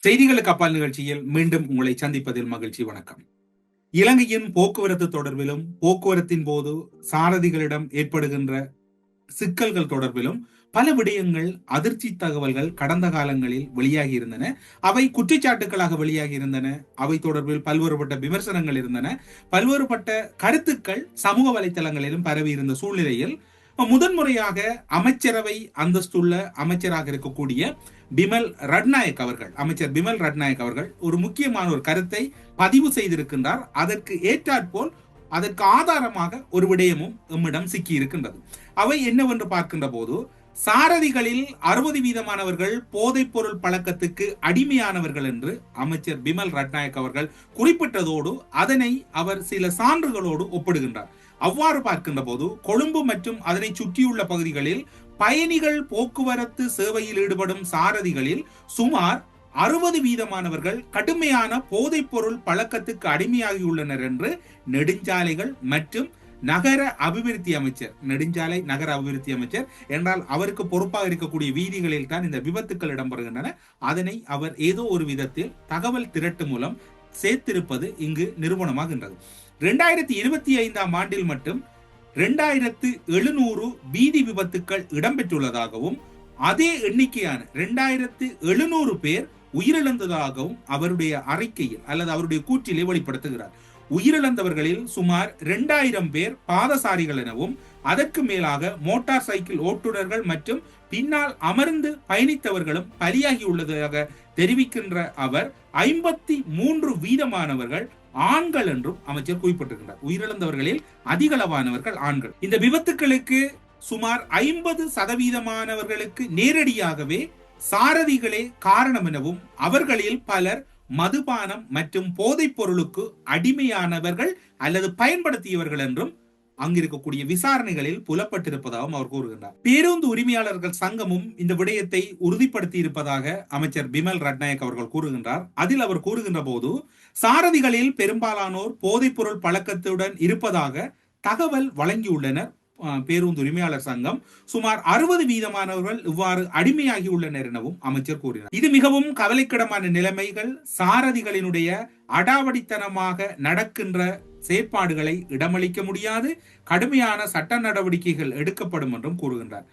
செய்திகளுக்கு அப்பால் நிகழ்ச்சியில் மீண்டும் உங்களை சந்திப்பதில் மகிழ்ச்சி. வணக்கம். இலங்கையின் போக்குவரத்து தொடர்பிலும் போக்குவரத்தின் போது சாரதிகளிடம் ஏற்படுகின்ற சிக்கல்கள் தொடர்பிலும் பல விடயங்கள், அதிர்ச்சி தகவல்கள் கடந்த காலங்களில் வெளியாகி இருந்தன. அவை குற்றச்சாட்டுகளாக வெளியாகி இருந்தன. அவை தொடர்பில் பல்வேறுபட்ட விமர்சனங்கள் இருந்தன. பல்வேறுபட்ட கருத்துக்கள் சமூக வலைதளங்களிலும் பரவி இருந்த சூழ்நிலையில் முதன்முறையாக அமைச்சரவை அந்தஸ்துள்ள அமைச்சராக இருக்கக்கூடிய அமைச்சர் பிமல் ரட்நாயக் அவர்கள் ஒரு முக்கியமான ஒரு கருத்தை பதிவு செய்திருக்கின்றார். அதற்கு ஏற்றாற்போல் அதற்கு ஆதாரமாக ஒரு விடயமும் எம்மிடம் சிக்கி இருக்கின்றது. அவை என்னவென்று பார்க்கின்ற போது, சாரதிகளில் 60% போதைப் பொருள் பழக்கத்துக்கு அடிமையானவர்கள் என்று அமைச்சர் பிமல் ரட்நாயக் அவர்கள் குறிப்பிட்டதோடு அதனை அவர் சில சான்றுகளோடு ஒப்பிடுகின்றார். அவ்வாறு பார்க்கின்ற போது கொழும்பு மற்றும் அதனை சுற்றியுள்ள பகுதிகளில் பயணிகள் போக்குவரத்து சேவையில் ஈடுபடும் சாரதிகளில் சுமார் 60% கடுமையான போதைப் பொருள் பழக்கத்துக்கு அடிமையாகியுள்ளனர் என்று நெடுஞ்சாலைகள் மற்றும் நகர அபிவிருத்தி அமைச்சர், நெடுஞ்சாலை நகர அபிவிருத்தி அமைச்சர் என்றால் அவருக்கு பொறுப்பாக இருக்கக்கூடிய வீதிகளில் தான் இந்த விபத்துக்கள் இடம்பெறுகின்றன. அதனை அவர் ஏதோ ஒரு விதத்தில் தகவல் திரட்டு மூலம் சேர்த்திருப்பது இங்கு நிரூபணமாகின்றது. 2025 ஆண்டில் மட்டும் 2700 வீதி விபத்துக்கள் இடம்பெற்றுள்ளதாகவும் அதே எண்ணிக்கையான 2700 பேர் உயிரிழந்ததாகவும் அவருடைய அறிக்கையில் அல்லது அவருடைய கூற்றிலே வெளிப்படுத்துகிறார். உயிரிழந்தவர்களில் சுமார் 2000 பேர் பாதசாரிகள் எனவும் அதற்கு மேலாக மோட்டார் சைக்கிள் ஓட்டுநர்கள் மற்றும் பின்னால் அமர்ந்து பயணித்தவர்களும் பலியாகியுள்ளதாக தெரிவிக்கின்ற அவர் 53% ஆண்கள் என்றும் அமைச்சர் குறிப்பிட்டிருக்கிறார். உயிரிழந்தவர்களில் அதிகளவானவர்கள் ஆண்கள். இந்த விபத்துக்களுக்கு சுமார் 50% நேரடியாகவே சாரதிகளே காரணம் எனவும் அவர்களில் பலர் மதுபானம் மற்றும் போதைப் பொருளுக்கு அடிமையானவர்கள் அல்லது பயன்படுத்தியவர்கள் என்றும் அங்கிருக்கக்கூடிய விசாரணைகளில் புலப்பட்டிருப்பதாகவும் அவர் கூறுகின்றார். பேருந்து உரிமையாளர்கள் சங்கமும் இந்த விடயத்தை உறுதிப்படுத்தி இருப்பதாக அமைச்சர் பிமல் ரட்நாயக் அவர்கள் கூறுகின்றார். அதில் அவர் கூறுகின்ற போது, சாரதிகளில் பெரும்பாலானோர் போதைப் பொருள் பழக்கத்துடன் இருப்பதாக தகவல் வழங்கியுள்ளனர். பேருந்து உரிமையாளர் சங்கம் சுமார் 60% இவ்வாறு அடிமையாகி உள்ளனர் எனவும் அமைச்சர் கூறினார். இது மிகவும் கவலைக்கிடமான நிலைமைகள். சாரதிகளினுடைய அடாவடித்தனமாக நடக்கின்ற செயற்பாடுகளை இடமளிக்க முடியாது. கடுமையான சட்ட நடவடிக்கைகள் எடுக்கப்படும் என்றும் கூறுகின்றார்.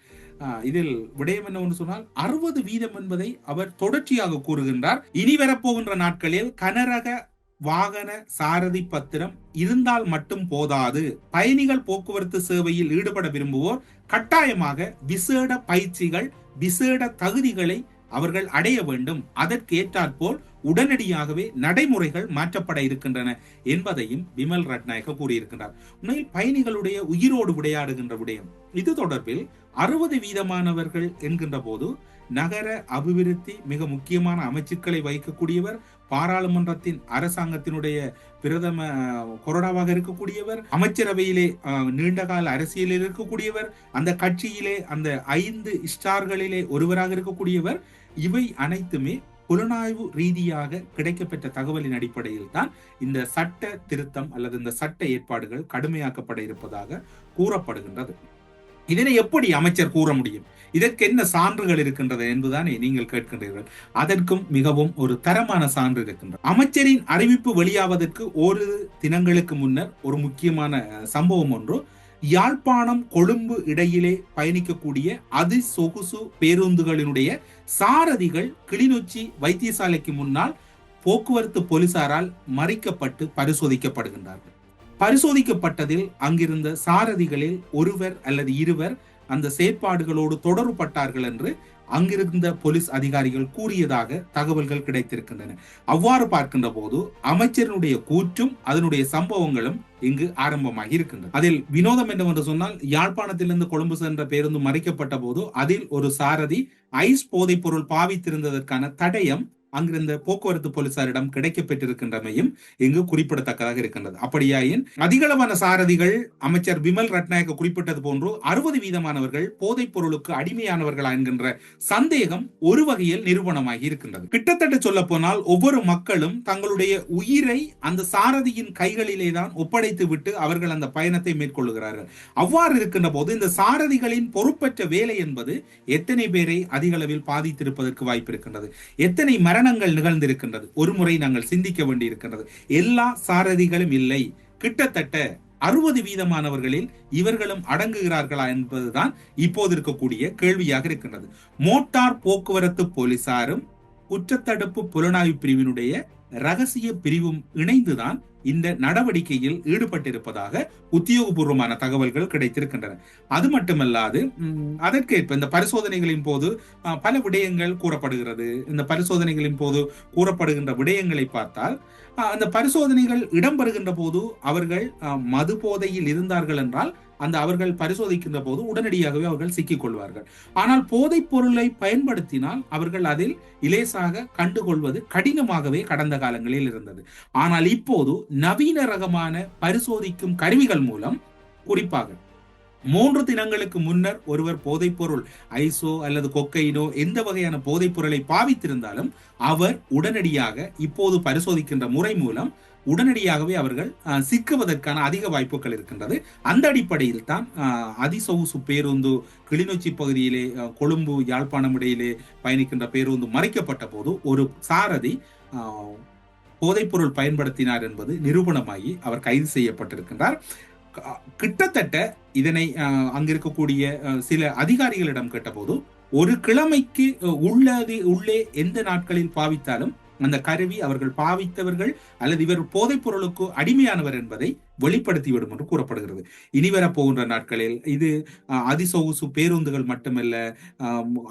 இதில் விடயம் என்ன சொன்னால் 60% என்பதை அவர் தொடர்ச்சியாக கூறுகின்றார். இனி வரப்போகின்ற நாட்களில் கனரக வாகன சாரதி பத்திரம் இருந்தால் மட்டும் போதாது. பயணிகள் போக்குவரத்து சேவையில் ஈடுபட விரும்புவோர் கட்டாயமாக விசேட பயிற்சிகள், விசேட தகுதிகளை அவர்கள் அடைய வேண்டும். அதற்கு ஏற்றாற்போல் உடனடியாகவே நடைமுறைகள் மாற்றப்பட இருக்கின்றன என்பதையும் பிமல் ரட்நாயக் கூறியிருக்கின்றார். உண்மையில் பயணிகளுடைய உயிரோடு விளையாடுகின்ற விடயம் இது தொடர்பில் 60% என்கின்ற போது நகர அபிவிருத்தி மிக முக்கியமான அமைச்சுக்களை வகிக்கக்கூடியவர், பாராளுமன்றத்தின் அரசாங்கத்தினுடைய பிரதம கொறடாவாக இருக்கக்கூடியவர், அமைச்சரவையிலே நீண்டகால அரசியலில் இருக்கக்கூடியவர், அந்த கட்சியிலே அந்த 5 ஸ்டார்களிலே ஒருவராக இருக்கக்கூடியவர். இவை அனைத்துமே புலனாய்வு ரீதியாக கிடைக்கப்பெற்ற தகவலின் அடிப்படையில் தான் இந்த சட்ட திருத்தம் அல்லது இந்த சட்ட ஏற்பாடுகள் கடுமையாக்கப்பட இருப்பதாக கூறப்படுகின்றது. இதனை எப்படி அமைச்சர் கூற முடியும்? இதற்கு என்ன சான்றுகள் இருக்கின்றது என்பதுதானே நீங்கள் கேட்கின்றீர்கள். அதற்கும் மிகவும் ஒரு தரமான சான்று இருக்கின்றது. அமைச்சரின் அறிவிப்பு வெளியாவதற்கு ஒரு தினங்களுக்கு முன்னர் ஒரு முக்கியமான சம்பவம் ஒன்று, யாழ்ப்பாணம் கொழும்பு இடையிலே பயணிக்கக்கூடிய அதிசொகுசு பேருந்துகளினுடைய சாரதிகள் கிளிநொச்சி வைத்தியசாலைக்கு முன்னால் போக்குவரத்து போலீசாரால் மறிக்கப்பட்டு பரிசோதிக்கப்படுகின்றார்கள். பரிசோதிக்கப்பட்டதில் அங்கிருந்த சாரதிகளில் ஒருவர் அல்லது இருவர் அந்த செயற்பாடுகளோடு தொடர்பட்டார்கள் என்று அங்கிருந்த போலீஸ் அதிகாரிகள் கூறியதாக தகவல்கள் கிடைத்திருக்கின்றன. அவ்வாறு பார்க்கின்ற போது அமைச்சருடைய கூற்றும் அதனுடைய சம்பவங்களும் இங்கு ஆரம்பமாகி இருக்கின்றன. அதில் வினோதம் என்னவென்று சொன்னால், யாழ்ப்பாணத்திலிருந்து கொழும்பு சென்ற பேருந்து மறிக்கப்பட்ட போது அதில் ஒரு சாரதி ஐஸ் போதைப் பொருள் பாவித்திருந்ததற்கான தடயம் அங்கிருந்த போக்குவரத்து போலீசாரிடம் கிடைக்கப்பெற்றிருக்கின்றமையும் இங்கு குறிப்பிடத்தக்கதாக இருக்கின்றது. அப்படியாயின் அதிகளவான சாரதிகள் அமைச்சர் பிமல் ரட்நாயக் குறிப்பிட்டது போன்று 60% போதைப் பொருளுக்கு அடிமையானவர்களா என்கின்ற சந்தேகம் ஒரு வகையில் நிரூபணமாகி இருக்கின்றது. கிட்டத்தட்ட சொல்ல போனால் ஒவ்வொரு மக்களும் தங்களுடைய உயிரை அந்த சாரதியின் கைகளிலே தான் ஒப்படைத்து விட்டு அவர்கள் அந்த பயணத்தை மேற்கொள்ளுகிறார்கள். அவ்வாறு இருக்கின்ற போது இந்த சாரதிகளின் பொறுப்பற்ற வேலை என்பது எத்தனை பேரை அதிக அளவில் பாதித்திருப்பதற்கு வாய்ப்பு இருக்கின்றது, எத்தனை மரண மரணங்கள் நிகழ்ந்திருக்கின்றது. ஒரு முறை நாங்கள் சிந்திக்க வேண்டி இருக்கின்றது. எல்லா சாரதிகளும் இல்லை, கிட்டத்தட்ட 60% இவர்களும் அடங்குகிறார்களா என்பதுதான் இப்போது இருக்கக்கூடிய கேள்வியாக இருக்கின்றது. மோட்டார் போக்குவரத்து போலீசாரும் குற்றத்தடுப்பு புலனாய்வு பிரிவினுடைய ரகசிய பிரிவும் இணைந்துதான் இந்த நடவடிக்கையில் ஈடுபட்டிருப்பதாக உத்தியோகபூர்வமான தகவல்கள் கிடைத்திருக்கின்றன. அது மட்டுமல்லாது அதற்கேற்ப இந்த பரிசோதனைகளின் போது பல விடயங்கள் கூறப்படுகிறது. இந்த பரிசோதனைகளின் போது கூறப்படுகின்ற விடயங்களை பார்த்தால், அந்த பரிசோதனைகள் இடம்பெறுகின்ற போது அவர்கள் மது போதையில் இருந்தார்கள் என்றால் அந்த அவர்கள் பரிசோதிக்கின்ற போது உடனடியாகவே அவர்கள் சிக்கிக் கொள்வார்கள். ஆனால் போதைப் பொருளை பயன்படுத்தினால் அவர்கள் அதில் இலேசாக கண்டுகொள்வது கடினமாகவே கடந்த காலங்களில் இருந்தது. ஆனால் இப்போது நவீன ரகமான பரிசோதிக்கும் கருவிகள் மூலம், குறிப்பாக 3 தினங்களுக்கு முன்னர் ஒருவர் போதைப் பொருள் ஐசோ அல்லது கொக்கைனோ எந்த வகையான போதைப் பொருளை பாவித்திருந்தாலும் அவர் உடனடியாக இப்போது பரிசோதிக்கின்ற முறை மூலம் உடனடியாகவே அவர்கள் சிக்குவதற்கான அதிக வாய்ப்புகள் இருக்கின்றது. அந்த அடிப்படையில் தான் அதிசொகுசு பேருந்து கிளிநொச்சி பகுதியிலே கொழும்பு யாழ்ப்பாணம் இடையிலே பயணிக்கின்ற பேருந்து மறைக்கப்பட்ட போது ஒரு சாரதி போதைப்பொருள் பயன்படுத்தினார் என்பது நிரூபணமாகி அவர் கைது செய்யப்பட்டிருக்கின்றார். கிட்டத்தட்ட இதனை அங்கிருக்கக்கூடிய சில அதிகாரிகளிடம் கேட்டபோது, ஒரு கிழமைக்கு உள்ளே எந்த நாட்களில் பாவித்தாலும் அந்த கருவி அவர்கள் பாவித்தவர்கள் அல்லது இவர் போதைப் பொருளுக்கு அடிமையானவர் என்பதை வெளிப்படுத்திவிடும் என்று கூறப்படுகிறது. இனி வரப்போகின்ற நாட்களில் இது அதிசொகுசு பேருந்துகள் மட்டுமல்ல,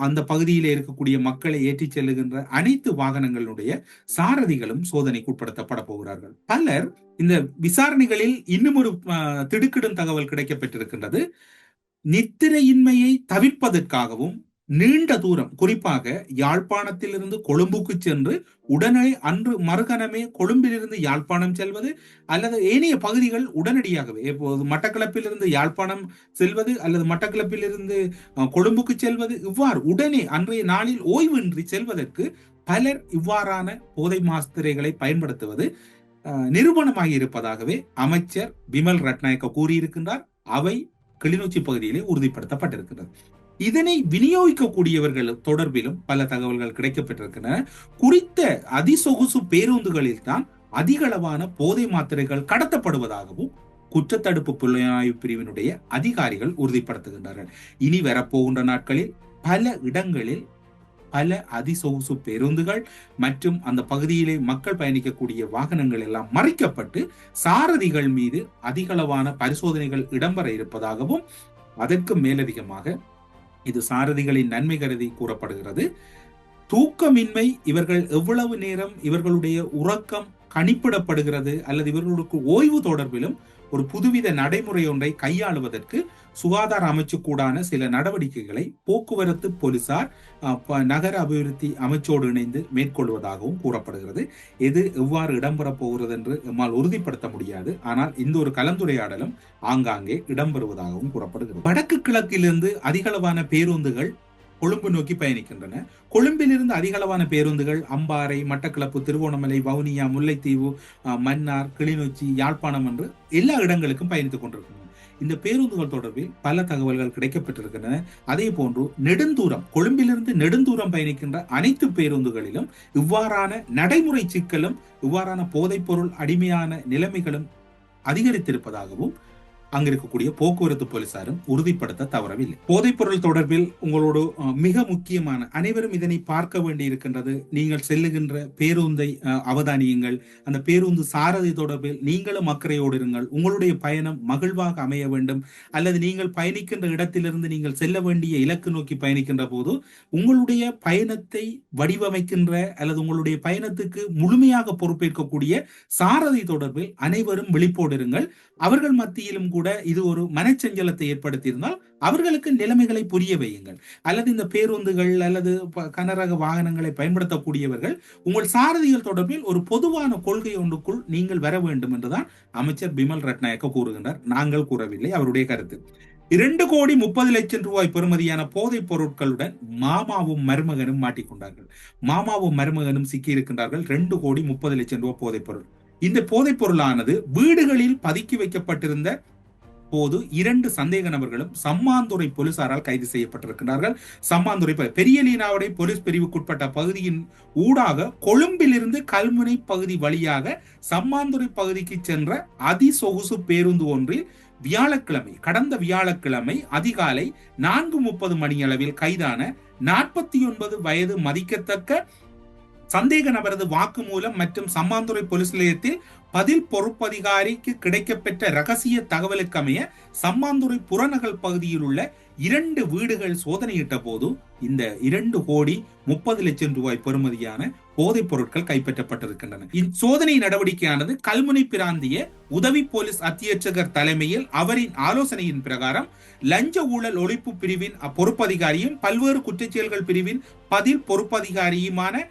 அந்த பகுதியிலே இருக்கக்கூடிய மக்களை ஏற்றிச் செல்லுகின்ற அனைத்து வாகனங்களுடைய சாரதிகளும் சோதனைக்கு உட்படுத்தப்பட போகிறார்கள். பலர் இந்த விசாரணைகளில் இன்னும் ஒரு திடுக்கிடும் தகவல் கிடைக்கப்பட்டிருக்கின்றது. நித்திரையின்மையை தவிர்ப்பதற்காகவும் நீண்ட தூரம், குறிப்பாக யாழ்ப்பாணத்திலிருந்து கொழும்புக்கு சென்று உடனே அன்று மறுகணமே கொழும்பிலிருந்து யாழ்ப்பாணம் செல்வது அல்லது ஏனைய பகுதிகள் உடனடியாகவே, இப்போது மட்டக்களப்பிலிருந்து யாழ்ப்பாணம் செல்வது அல்லது மட்டக்களப்பிலிருந்து கொழும்புக்கு செல்வது, இவ்வாறு உடனே அன்றைய நாளில் ஓய்வின்றி செல்வதற்கு பலர் இவ்வாறான போதை மாத்திரைகளை பயன்படுத்துவது நிரூபணமாகி இருப்பதாகவே அமைச்சர் பிமல் ரட்நாயக்க கூறியிருக்கின்றார். அவை கிளிநொச்சி பகுதியிலே உறுதிப்படுத்தப்பட்டிருக்கிறது. இதனை விநியோகிக்கக்கூடியவர்கள் தொடர்பிலும் பல தகவல்கள் கிடைக்கப்பட்டிருக்கின்றன. குறித்த அதிசொகுசு பேருந்துகளில் தான் அதிகளவான போதை மாத்திரைகள் கடத்தப்படுவதாகவும் குற்றத்தடுப்பு புலனாய்வு பிரிவினுடைய அதிகாரிகள் உறுதிப்படுத்துகின்றார்கள். இனி வரப்போகின்ற நாட்களில் பல இடங்களில் பல அதிசொகுசு பேருந்துகள் மற்றும் அந்த பகுதியிலே மக்கள் பயணிக்கக்கூடிய வாகனங்கள் எல்லாம் மறைக்கப்பட்டு சாரதிகள் மீது அதிகளவான பரிசோதனைகள் இடம்பெற இருப்பதாகவும், அதற்கு மேலதிகமாக இது சாரதிகளின் நன்மை கருதி கூறப்படுகிறது. தூக்கமின்மை, இவர்கள் எவ்வளவு நேரம் இவர்களுடைய உறக்கம் கணிப்பிடப்படுகிறது அல்லது இவர்களுக்கு ஓய்வு தொடர்பிலும் ஒரு புதுவித நடைமுறை ஒன்றை கையாளுவதற்கு சுகாதார அமைச்சுக்கூடான சில நடவடிக்கைகளை போக்குவரத்து போலீசார் நகர அபிவிருத்தி அமைச்சோடு இணைந்து மேற்கொள்வதாகவும் கூறப்படுகிறது. எது எவ்வாறு இடம்பெறப் போகிறது என்று நம்மால் உறுதிப்படுத்த முடியாது. ஆனால் இந்த ஒரு கலந்துரையாடலும் ஆங்காங்கே இடம்பெறுவதாகவும் கூறப்படுகிறது. வடக்கு கிழக்கிலிருந்து அதிகளவான பேருந்துகள் கொழும்பு நோக்கி பயணிக்கின்றன. கொழும்பிலிருந்து அதிகளவான பேருந்துகள் அம்பாறை, மட்டக்களப்பு, திருவோணமலை, வவுனியா, முல்லைத்தீவு, மன்னார், கிளிநொச்சி, யாழ்ப்பாணம் என்று எல்லா இடங்களுக்கும் பயணித்துக் கொண்டிருக்கின்றன. இந்த பேருந்துகள் தொடர்பில் பல தகவல்கள் கிடைக்கப்பட்டிருக்கின்றன. அதே போன்று நெடுந்தூரம், கொழும்பிலிருந்து நெடுந்தூரம் பயணிக்கின்ற அனைத்து பேருந்துகளிலும் இவ்வாறான நடைமுறை சிக்கலும் இவ்வாறான போதைப் பொருள் அடிமையான நிலைமைகளும் அதிகரித்திருப்பதாகவும் அங்கிருக்கக்கூடிய போக்குவரத்து போலீசாரும் உறுதிப்படுத்த தவறவில்லை. போதைப் பொருள் தொடர்பில் உங்களோடு மிக முக்கியமான, அனைவரும் இதனை பார்க்க வேண்டி இருக்கின்றது, நீங்கள் செல்லுகின்ற பேருந்தை அவதானியுங்கள். அந்த பேருந்து சாரதி தொடர்பில் நீங்களும் அக்கறையோடு இருங்கள். உங்களுடைய பயணம் மகிழ்வாக அமைய வேண்டும். அல்லது நீங்கள் பயணிக்கின்ற இடத்திலிருந்து நீங்கள் செல்ல வேண்டிய இலக்கு நோக்கி பயணிக்கின்ற போது உங்களுடைய பயணத்தை வடிவமைக்கின்ற அல்லது உங்களுடைய பயணத்துக்கு முழுமையாக பொறுப்பேற்கக்கூடிய சாரதி தொடர்பில் அனைவரும் விழிப்போடு இருங்கள். அவர்கள் மத்தியிலும் கூட இது ஒரு மனச்சஞ்சலத்தை ஏற்படுத்தியிருந்தால் அவர்களுக்கு நிலைமைகளை புரிய வையுங்கள். அல்லது இந்த பேருந்துகள் அல்லது கனரக வாகனங்களை பயன்படுத்தக்கூடியவர்கள் உங்கள் சாரதிகள் தொடர்பில் ஒரு பொதுவான கொள்கை ஒன்றுக்குள் நீங்கள் வர வேண்டும் என்றுதான் அமைச்சர் பிமல் ரட்நாயக்க கூறுகின்றார். நாங்கள் கூறவில்லை, அவருடைய கருத்து. 2,30,00,000 ரூபாய் பெறுமதியான போதைப் பொருட்களுடன் மாமாவும் மருமகனும் மாட்டிக்கொண்டார்கள். மாமாவும் மருமகனும் சிக்கியிருக்கின்றார்கள். 2,30,00,000 ரூபாய் போதைப் பொருள். இந்த போதைப் பொருளானது வீடுகளில் பதுக்கி வைக்கப்பட்டிருந்த போது 2 சந்தேக நபர்களும் சம்மாந்துறை போலீசாரால் கைது செய்யப்பட்டிருக்கிறார்கள். சம்மாந்துறை பெரியலீனாவுடைய போலீஸ் பிரிவுக்குட்பட்ட பகுதியின் ஊடாக கொழும்பிலிருந்து கல்முனை பகுதி வழியாக சம்மாந்துறை பகுதிக்கு சென்ற அதிசொகுசு பேருந்து ஒன்றில் கடந்த வியாழக்கிழமை அதிகாலை 4:30 மணியளவில் கைதான 49 வயது மதிக்கத்தக்க சந்தேக நபரது வாக்குமூலம் மற்றும் சம்மாந்துறை போலீஸ் நிலையத்தில் பதில் பொறுப்பதிகாரிக்கு கிடைக்கப்பெற்ற ரகசிய தகவலுக்கு அமைய சம்மாந்துறை புறநகல் பகுதியில் உள்ள 2 வீடுகள் சோதனையிட்ட போது இந்த 2,30,00,000 ரூபாய் பெறுமதியான போதைப் பொருட்கள் கைப்பற்றப்பட்டிருக்கின்றன. இச்சோதனை நடவடிக்கையானது கல்முனை பிராந்திய உதவி போலீஸ் அத்தியட்சகர் தலைமையில் அவரின் ஆலோசனையின் பிரகாரம் லஞ்ச ஊழல் ஒழிப்பு பிரிவின் பொறுப்பதிகாரியும் பல்வேறு குற்றச்செயல்கள் பிரிவின் பதில் பொறுப்பதிகாரியுமான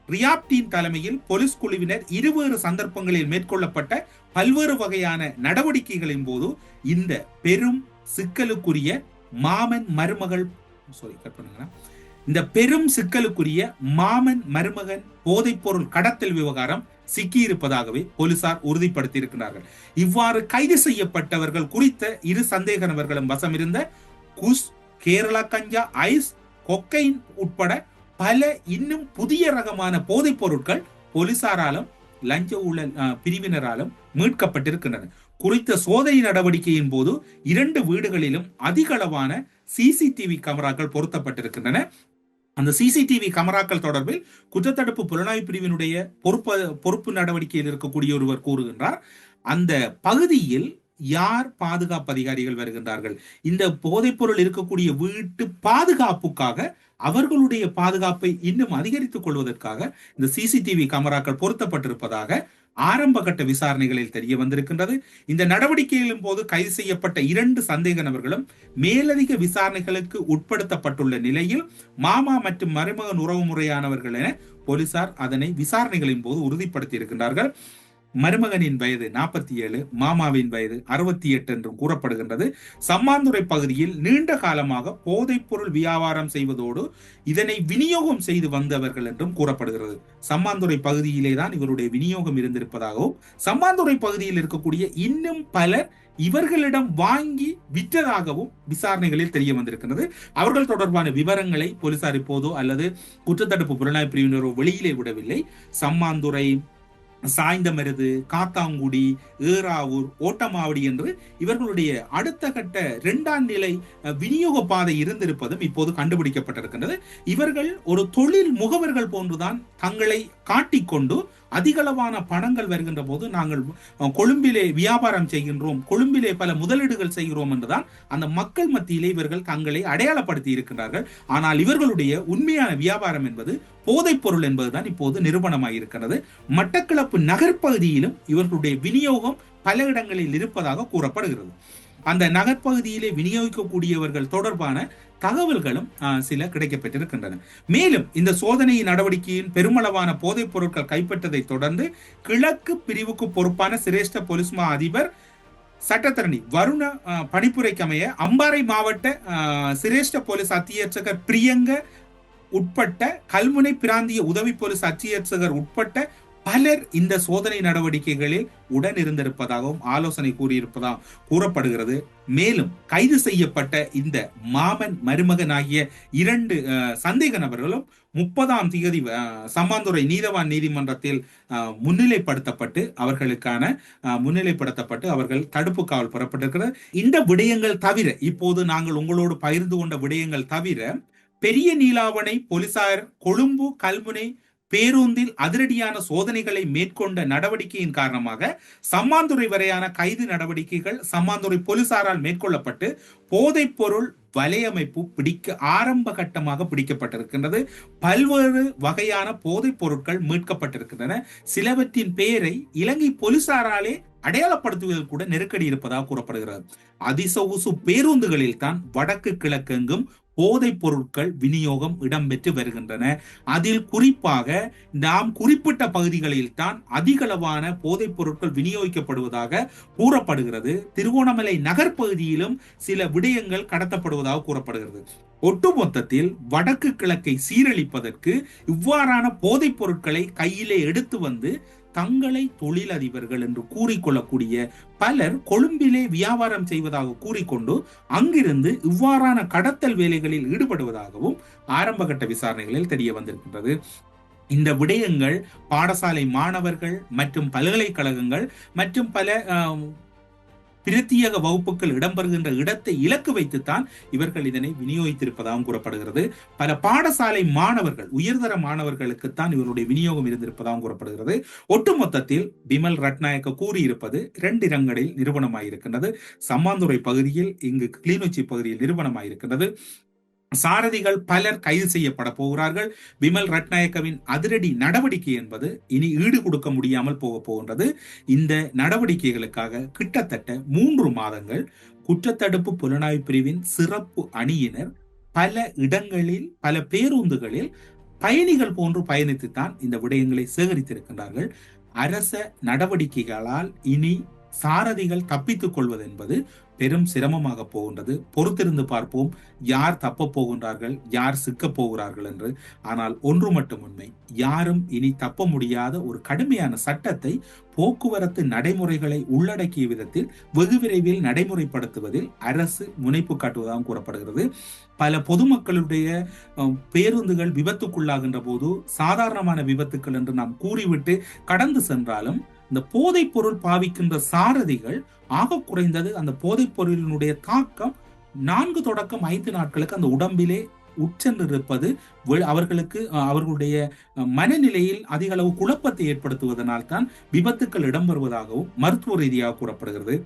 ரியாப்டின் தலைமையில் போலீஸ் குழுவினர் 20 சந்தர்ப்பங்களில் மேற்கொள்ளப்பட்ட பல்வேறு வகையான நடவடிக்கைகளின் போது இந்த பெரும் சிக்கலுக்குரிய மாமன் மருமகன் போதைப் பொருள் கடத்தல் விவகாரம் சிக்கியிருப்பதாகவே போலீசார் உறுதிப்படுத்தி இருக்கிறார்கள். இவ்வாறு கைது செய்யப்பட்டவர்கள் குறித்த 2 சந்தேக நபர்களும் வசமிருந்த குஸ், கேரளா கஞ்சா, ஐஸ், கொக்கைன் உட்பட பல இன்னும் புதிய ரகமான போதைப் பொருட்கள் போலீசாராலும் லஞ்ச ஊழல் பிரிவினராலும் மீட்கப்பட்டிருக்கின்றன. குறித்த சோதனை நடவடிக்கையின் போது 2 வீடுகளிலும் அதிக அளவான சிசிடிவி கேமராக்கள் பொருத்தப்பட்டிருக்கின்றன. அந்த சிசிடிவி கேமராக்கள் தொடர்பில் குற்றத்தடுப்பு புலனாய்வு பிரிவினுடைய பொறுப்பு நடவடிக்கையில் இருக்கக்கூடிய ஒருவர் கூறுகின்றார், அந்த பகுதியில் யார் பாதுகாப்பு அதிகாரிகள் வருகின்றார்கள், இந்த போதைப் பொருள் இருக்கக்கூடிய வீட்டு பாதுகாப்புக்காக அவர்களுடைய பாதுகாப்பை இன்னும் அதிகரித்துக் கொள்வதற்காக இந்த சிசிடிவி கேமராக்கள் பொருத்தப்பட்டிருப்பதாக ஆரம்ப கட்ட விசாரணைகளில் தெரிய வந்திருக்கின்றது. இந்த நடவடிக்கைகளின் போது கைது செய்யப்பட்ட 2 சந்தேக நபர்களும் மேலதிக விசாரணைகளுக்கு உட்படுத்தப்பட்டுள்ள நிலையில் மாமா மற்றும் மருமகன் உறவு முறையானவர்கள் என போலீசார் அதனை விசாரணைகளின் போது உறுதிப்படுத்தி இருக்கின்றார்கள். மருமகனின் வயது 47, மாமாவின் வயது 68 என்றும் கூறப்படுகின்றது. சம்மாந்துறை பகுதியில் நீண்ட காலமாக போதைப் பொருள் வியாபாரம் செய்வதோடு இதனை விநியோகம் செய்து வந்தவர்கள் என்றும் கூறப்படுகிறது. சம்மாந்துறை பகுதியிலே தான் இவருடைய விநியோகம் இருந்திருப்பதாகவும் சம்மாந்துறை பகுதியில் இருக்கக்கூடிய இன்னும் பலர் இவர்களிடம் வாங்கி விற்றதாகவும் விசாரணைகளில் தெரிய வந்திருக்கிறது. அவர்கள் தொடர்பான விவரங்களை போலீசார் இப்போதோ அல்லது குற்றத்தடுப்பு புலனாய்வு பிரிவினரோ வெளியிலே விடவில்லை. சம்மாந்துறை, சாய்ந்தமருது, காத்தாங்குடி, ஏறாவூர், ஓட்டமாவடி என்று இவர்களுடைய அடுத்த கட்ட 2ஆம் நிலை விநியோக பாதை இருந்திருப்பதும் இப்போது கண்டுபிடிக்கப்பட்டிருக்கின்றது. இவர்கள் ஒரு தொழில் முகவர்கள் போன்றுதான் தங்களை காட்டிக்கொண்டு அதிகளவான பணங்கள் வருகின்ற போது நாங்கள் கொழும்பிலே வியாபாரம் செய்கின்றோம், கொழும்பிலே பல முதலீடுகள் செய்கிறோம் என்றுதான் அந்த மக்கள் மத்தியிலே இவர்கள் தங்களை அடையாளப்படுத்தி இருக்கின்றார்கள். ஆனால் இவர்களுடைய உண்மையான வியாபாரம் என்பது போதைப் பொருள் என்பதுதான் இப்போது நிரூபணமாயிருக்கிறது. மட்டக்களப்பு நகர்ப்பகுதியிலும் இவர்களுடைய விநியோகம் பல இடங்களில் இருப்பதாக கூறப்படுகிறது. அந்த நகர்ப்பகுதியிலே விநியோகிக்கக்கூடியவர்கள் தொடர்பான தகவல்களும் சில கிடைக்கப்பட்டிருக்கின்றன. மேலும் இந்த சோதனை நடவடிக்கையின் பெருமளவான போதைப் பொருட்கள் கைப்பற்றதை தொடர்ந்து கிழக்கு பிரிவுக்கு பொறுப்பான சிரேஷ்ட போலீஸ் மா அதிபர் சட்டத்தரணி வருண பணிப்புரைக்கமைய அம்பாறை மாவட்ட சிரேஷ்ட போலீஸ் அத்தியட்சகர் பிரியங்க உட்பட்ட கல்முனை பிராந்திய உதவி போலீஸ் அத்தியட்சகர் உட்பட்ட பலர் இந்த சோதனை நடவடிக்கைகளில் உடன் இருந்திருப்பதாகவும் ஆலோசனை கூறியிருப்பதாக கூறப்படுகிறது. மேலும் கைது செய்யப்பட்ட இந்த மாமன் மருமகன் ஆகிய 2 சந்தேக நபர்களும் 30ஆம் தேதி சம்மாந்துறை நீதவான் நீதிமன்றத்தில் முன்னிலைப்படுத்தப்பட்டு அவர்கள் தடுப்பு காவல் பெறப்பட்டிருக்கிறது. இந்த விடயங்கள் தவிர இப்போது நாங்கள் உங்களோடு பகிர்ந்து கொண்ட விடயங்கள் தவிர பெரிய நீலாவணை போலீசார் கொழும்பு கல்முனை பேருந்தில் அதிரடியான சோதனைகளை மேற்கொண்ட நடவடிக்கையின் காரணமாக சம்மாந்துறை வரையான கைது நடவடிக்கைகள் சம்மாந்துறை போலீசாரால் மேற்கொள்ளப்பட்டு போதைப் பொருள் வலையமைப்பு ஆரம்ப கட்டமாக பிடிக்கப்பட்டிருக்கின்றது. பல்வேறு வகையான போதைப் பொருட்கள் மீட்கப்பட்டிருக்கின்றன. சிலவற்றின் பெயரை இலங்கை போலீசாராலே அடையாளப்படுத்துவதில் கூட நெருக்கடி இருப்பதாக கூறப்படுகிறது. அதிசொகுசு பேருந்துகளில் தான் வடக்கு கிழக்கெங்கும் போதைப் பொருட்கள் விநியோகம் இடம்பெற்று வருகின்றன. அதில் குறிப்பாக நாம் குறிப்பிட்ட பகுதிகளில் தான் அதிகளவான போதைப் பொருட்கள் விநியோகிக்கப்படுவதாக கூறப்படுகிறது. திருகோணமலை நகர்ப்பகுதியிலும் சில விடயங்கள் கடத்தப்படுவதாக கூறப்படுகிறது. ஒட்டுமொத்தத்தில் வடக்கு கிழக்கை சீரழிப்பதற்கு இவ்வாறான போதைப் பொருட்களை கையிலே எடுத்து வந்து தங்களை தொழிலதிபர்கள் என்று கூறிக்கொள்ளக்கூடிய பலர் கொழும்பிலே வியாபாரம் செய்வதாக கூறிக்கொண்டு அங்கிருந்து இவ்வாறான கடத்தல் வேலைகளில் ஈடுபடுவதாகவும் ஆரம்பகட்ட விசாரணைகளில் தெரிய வந்திருக்கின்றது. இந்த விடயங்கள் பாடசாலை மாணவர்கள் மற்றும் பல்கலைக்கழகங்கள் மற்றும் பல பிரத்யேக வகுப்புகள் இடம்பெறுகின்ற இடத்தை இலக்கு வைத்துத்தான் இவர்கள் இதனை விநியோகித்திருப்பதாகவும் கூறப்படுகிறது. பல பாடசாலை மாணவர்கள், உயர்தர மாணவர்களுக்குத்தான் இவருடைய விநியோகம் இருந்திருப்பதாகவும் கூறப்படுகிறது. ஒட்டுமொத்தத்தில் பிமல் ரட்நாயக்க கூறியிருப்பது 2 இடங்களில் நிறுவனமாயிருக்கின்றது. சம்மாந்துறை பகுதியில், இங்கு கிளிநொச்சி பகுதியில் நிறுவனமாயிருக்கின்றது. சாரதிகள் பலர் கைது செய்யப்பட போகிறார்கள். பிமல் ரட்நாயக்கவின் அதிரடி நடவடிக்கை என்பது இனி ஈடு கொடுக்க முடியாமல் போகின்றது. இந்த நடவடிக்கைகளுக்காக கிட்டத்தட்ட 3 மாதங்கள் குற்றத்தடுப்பு புலனாய்வு பிரிவின் சிறப்பு அணியினர் பல இடங்களில், பல பேருந்துகளில் பயணிகள் போன்று பயணித்துத்தான் இந்த விடயங்களை சேகரித்திருக்கின்றார்கள். அரச நடவடிக்கைகளால் இனி சாரதிகள் தப்பித்துக் கொள்வது என்பது பெரும் சிரமமாக போகின்றது. பொறுத்திருந்து பார்ப்போம், யார் தப்ப போகின்றார்கள், யார் சிக்க போகிறார்கள் என்று. ஆனால் ஒன்று மட்டும் உண்மை, யாரும் இனி தப்ப முடியாத ஒரு கடுமையான சட்டத்தை போக்குவரத்து நடைமுறைகளை உள்ளடக்கிய விதத்தில் வெகு விரைவில் நடைமுறைப்படுத்துவதில் அரசு முனைப்பு காட்டுவதாக கூறப்படுகிறது. பல பொதுமக்களுடைய பேருந்துகள் விபத்துக்குள்ளாகின்ற போது சாதாரணமான விபத்துக்கள் என்று நாம் கூறிவிட்டு கடந்து சென்றாலும் இந்த போதைப் பொருள் பாவிக்கின்ற சாரதிகள் ஆக குறைந்தது அந்த போதைப் பொருளினுடைய தாக்கம் 4 தொடக்கம் 5 நாட்களுக்கு அந்த உடம்பிலே உட்சென்றிருப்பது அவர்களுக்கு அவர்களுடைய மனநிலையில் அதிக அளவு குழப்பத்தை ஏற்படுத்துவதனால் தான் விபத்துக்கள் இடம்பெறுவதாகவும் மருத்துவ ரீதியாக கூறப்படுகிறது.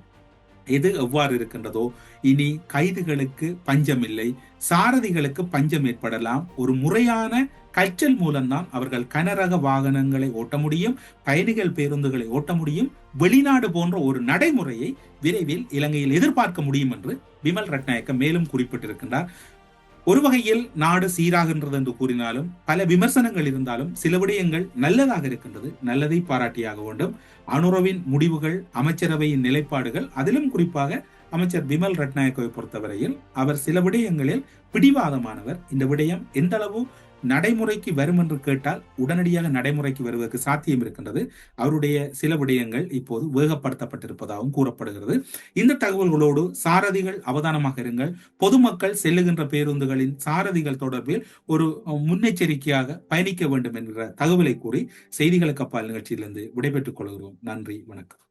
எது எவ்வாறு இருக்கின்றதோ இனி கைதுகளுக்கு பஞ்சமில்லை, சாரதிகளுக்கு பஞ்சம் ஏற்படலாம். ஒரு முறையான கற்றல் மூலம்தான் அவர்கள் கனரக வாகனங்களை ஓட்ட முடியும், பயணிகள் பேருந்துகளை ஓட்ட முடியும். வெளிநாடு போன்ற ஒரு நடைமுறையை விரைவில் இலங்கையில் எதிர்பார்க்க முடியும் என்று பிமல் ரட்நாயக்க மேலும் குறிப்பிட்டிருக்கின்றார். ஒரு வகையில் நாடு சீராகின்றது என்று கூறினாலும் பல விமர்சனங்கள் இருந்தாலும் சில விடயங்கள் நல்லதாக இருக்கின்றது, நல்லதை பாராட்டியாக வேண்டும். அனுரவின் முடிவுகள், அமைச்சரவையின் நிலைப்பாடுகள், அதிலும் குறிப்பாக அமைச்சர் பிமல் ரட்நாயக்கவை பொறுத்தவரையில் அவர் சில விடயங்களில் பிடிவாதமானவர். இந்த விடயம் எந்த அளவு நடைமுறைக்கு வரும் என்று கேட்டால் உடனடியாக நடைமுறைக்கு வருவதற்கு சாத்தியம் இருக்கின்றது. அவருடைய சில விடயங்கள் இப்போது வேகப்படுத்தப்பட்டிருப்பதாகவும் கூறப்படுகிறது. இந்த தகவல்களோடு சாரதிகள் அவதானமாக இருங்கள். பொதுமக்கள் செல்லுகின்ற பேருந்துகளின் சாரதிகள் தொடர்பில் ஒரு முன்னெச்சரிக்கையாக பயணிக்க வேண்டும் என்ற தகவலை கூறி செய்திகளுக்கு அப்பால் நிகழ்ச்சியிலிருந்து விடைபெற்றுக் கொள்கிறோம். நன்றி, வணக்கம்.